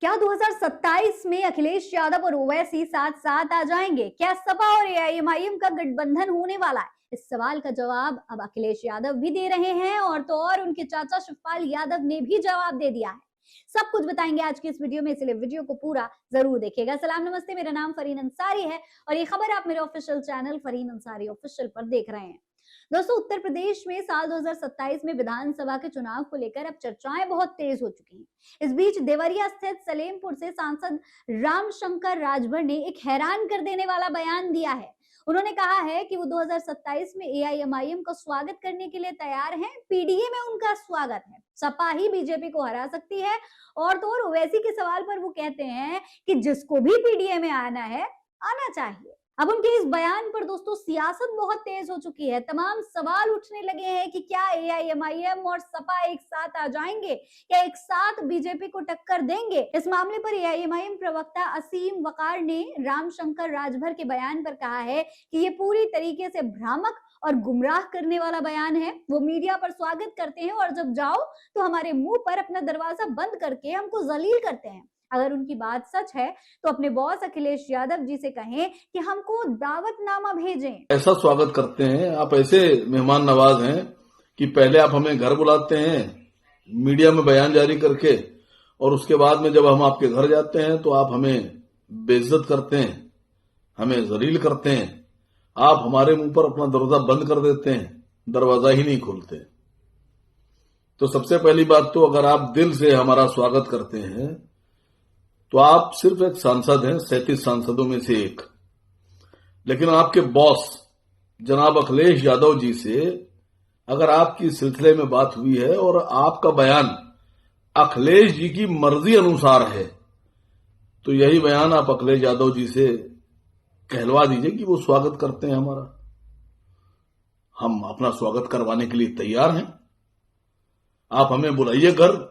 क्या 2027 में अखिलेश यादव और ओवैसी साथ साथ आ जाएंगे? क्या सपा और एआईएमआईएम का गठबंधन होने वाला है? इस सवाल का जवाब अब अखिलेश यादव भी दे रहे हैं और तो और उनके चाचा शिवपाल यादव ने भी जवाब दे दिया है। सब कुछ बताएंगे आज की इस वीडियो में, इसलिए वीडियो को पूरा जरूर देखिएगा। सलाम नमस्ते, मेरा नाम फरीन अंसारी है और ये खबर आप मेरे official channel Fareen Ansari official पर देख रहे हैं। दोस्तों, उत्तर प्रदेश में साल 2027 में विधानसभा के चुनाव को लेकर अब चर्चाएं बहुत तेज हो चुकी हैं। इस बीच देवरिया स्थित सलेमपुर से सांसद रामशंकर राजभर ने एक हैरान कर देने वाला बयान दिया है। उन्होंने कहा है कि वो 2027 में एआईएमआईएम का स्वागत करने के लिए तैयार हैं। पीडीए में उनका स्वागत है। सपा ही बीजेपी को हरा सकती है। और तो और ओवैसी के सवाल पर वो कहते हैं कि जिसको भी पीडीए में आना है, आना चाहिए। अब उनके इस बयान पर दोस्तों सियासत बहुत तेज हो चुकी है। तमाम सवाल उठने लगे हैं कि क्या एआईएमआईएम और सपा एक साथ आ जाएंगे, क्या एक साथ बीजेपी को टक्कर देंगे। इस मामले पर एआईएमआईएम प्रवक्ता असीम वकार ने रामशंकर राजभर के बयान पर कहा है कि ये पूरी तरीके से भ्रामक और गुमराह करने वाला बयान है। वो मीडिया पर स्वागत करते हैं और जब जाओ तो हमारे मुंह पर अपना दरवाजा बंद करके हमको जलील करते हैं। अगर उनकी बात सच है तो अपने बॉस अखिलेश यादव जी से कहें कि हमको दावतनामा भेजें। ऐसा स्वागत करते हैं, आप ऐसे मेहमान नवाज हैं कि पहले आप हमें घर बुलाते हैं मीडिया में बयान जारी करके, और उसके बाद में जब हम आपके घर जाते हैं तो आप हमें बेइज्जत करते हैं, हमें जलील करते हैं। आप हमारे मुंह पर अपना दरवाजा बंद कर देते हैं, दरवाजा ही नहीं खोलते। तो सबसे पहली बात तो अगर आप दिल से हमारा स्वागत करते हैं तो आप सिर्फ एक सांसद हैं, 37 सांसदों में से एक। लेकिन आपके बॉस जनाब अखिलेश यादव जी से अगर आपकी सिलसिले में बात हुई है और आपका बयान अखिलेश जी की मर्जी अनुसार है, तो यही बयान आप अखिलेश यादव जी से कहलवा दीजिए कि वो स्वागत करते हैं हमारा। हम अपना स्वागत करवाने के लिए तैयार हैं। आप हमें बुलाइए घर,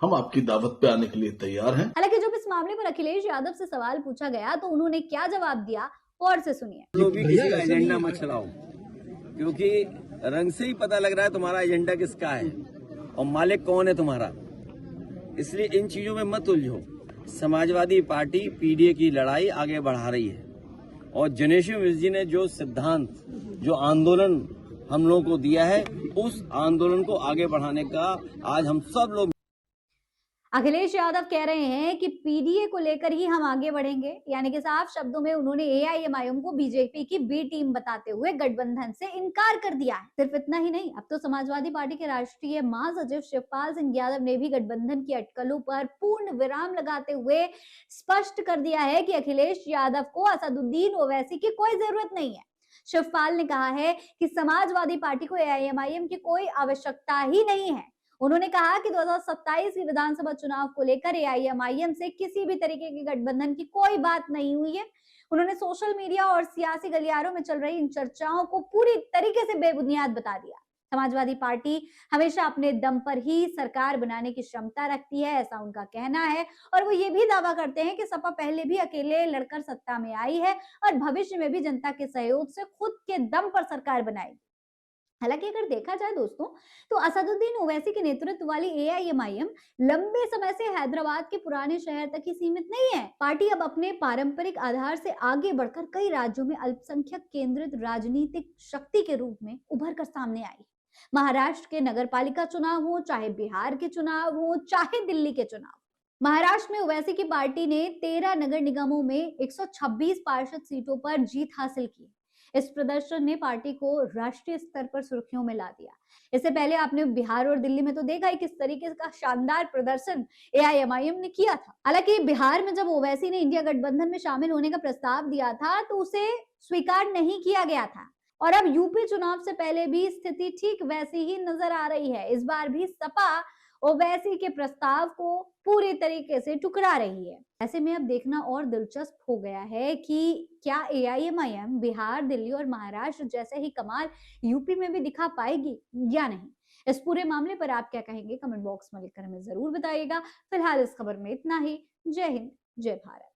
हम आपकी दावत पे आने के लिए तैयार हैं। हालांकि जब इस मामले पर अखिलेश यादव से सवाल पूछा गया तो उन्होंने क्या जवाब दिया, और से सुनिए। तो भी किसी का एजेंडा मत चलाओ, क्योंकि रंग से ही पता लग रहा है तुम्हारा एजेंडा किसका है और मालिक कौन है तुम्हारा। इसलिए इन चीजों में मत उलझो। समाजवादी पार्टी पीडीए की लड़ाई आगे बढ़ा रही है और जनेश्वर मिश्र जी ने जो सिद्धांत, जो आंदोलन हम लोगों को दिया है, उस आंदोलन को आगे बढ़ाने का आज हम सब लोग। अखिलेश यादव कह रहे हैं कि पीडीए को लेकर ही हम आगे बढ़ेंगे, यानी कि साफ शब्दों में उन्होंने एआईएमआईएम को बीजेपी की बी टीम बताते हुए गठबंधन से इनकार कर दिया है। सिर्फ इतना ही नहीं, अब तो समाजवादी पार्टी के राष्ट्रीय महासचिव शिवपाल सिंह यादव ने भी गठबंधन की अटकलों पर पूर्ण विराम लगाते हुए स्पष्ट कर दिया है कि अखिलेश यादव को असदुद्दीन ओवैसी की कोई जरूरत नहीं है। शिवपाल ने कहा है कि समाजवादी पार्टी को एआईएमआईएम की कोई आवश्यकता ही नहीं है। उन्होंने कहा कि 2027 की विधानसभा चुनाव को लेकर एआईएमआईएम से किसी भी तरीके के गठबंधन की कोई बात नहीं हुई है। उन्होंने सोशल मीडिया और सियासी गलियारों में चल रही इन चर्चाओं को पूरी तरीके से बेबुनियाद बता दिया। समाजवादी पार्टी हमेशा अपने दम पर ही सरकार बनाने की क्षमता रखती है, ऐसा उनका कहना है। और वो ये भी दावा करते हैं कि सपा पहले भी अकेले लड़कर सत्ता में आई है और भविष्य में भी जनता के सहयोग से खुद के दम पर सरकार बनाएगी। हालांकि अगर देखा जाए दोस्तों, तो असदुद्दीन ओवैसी के नेतृत्व वाली एआईएमआईएम लंबे समय से हैदराबाद के पुराने शहर तक ही सीमित नहीं है। पार्टी अब अपने पारंपरिक आधार से आगे बढ़कर कई राज्यों में अल्पसंख्यक केंद्रित राजनीतिक शक्ति के रूप में उभर कर सामने आई। महाराष्ट्र के नगरपालिका चुनाव हो, चाहे बिहार के चुनाव हो, चाहे दिल्ली के चुनाव, महाराष्ट्र में ओवैसी की पार्टी ने 13 नगर निगमों में 126 पार्षद सीटों पर जीत हासिल की। इस प्रदर्शन ने पार्टी को राष्ट्रीय स्तर पर सुर्खियों में ला दिया। इससे पहले आपने बिहार और दिल्ली में तो देखा ही किस तरीके का शानदार प्रदर्शन एआईएमआईएम ने किया था। हालांकि बिहार में जब ओवैसी ने इंडिया गठबंधन में शामिल होने का प्रस्ताव दिया था तो उसे स्वीकार नहीं किया गया था। और अब यूपी चुनाव से पहले भी स्थिति ठीक वैसी ही नजर आ रही है। इस बार भी सपा ओवैसी के प्रस्ताव को पूरी तरीके से टुकरा रही है। ऐसे में अब देखना और दिलचस्प हो गया है कि क्या एआईएमआईएम बिहार, दिल्ली और महाराष्ट्र जैसे ही कमाल यूपी में भी दिखा पाएगी या नहीं। इस पूरे मामले पर आप क्या कहेंगे, कमेंट बॉक्स में लिखकर हमें जरूर बताइएगा। फिलहाल इस खबर में इतना ही। जय हिंद, जय भारत।